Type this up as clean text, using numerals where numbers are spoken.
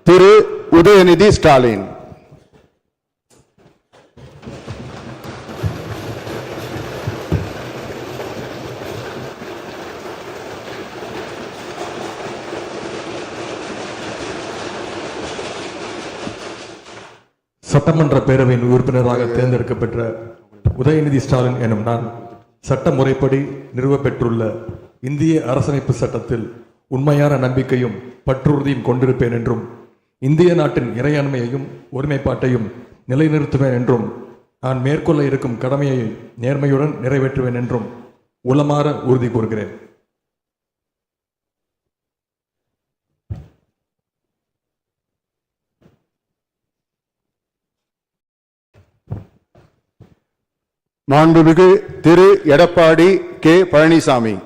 திரு உதயநிதி ஸ்டாலின். சட்டமன்ற பேரவையின் உறுப்பினராக தேர்ந்தெடுக்கப்பெற்ற உதயநிதி ஸ்டாலின் எனும் நான் சட்ட முறைப்படி நிறுவப்பெற்றுள்ள இந்திய அரசமைப்பு சட்டத்தில் உண்மையான நம்பிக்கையும் பற்றுறுதியும் கொண்டிருப்பேன் என்றும் இந்திய நாட்டின் இறையாண்மையையும் ஒருமைப்பாட்டையும் நிலைநிறுத்துவேன் என்றும் நான் மேற்கொள்ள இருக்கும் கடமையை நேர்மையுடன் நிறைவேற்றுவேன் என்றும் உளமாற உறுதி கூறுகிறேன். மாண்புமிகு திரு எடப்பாடி கே பழனிசாமி.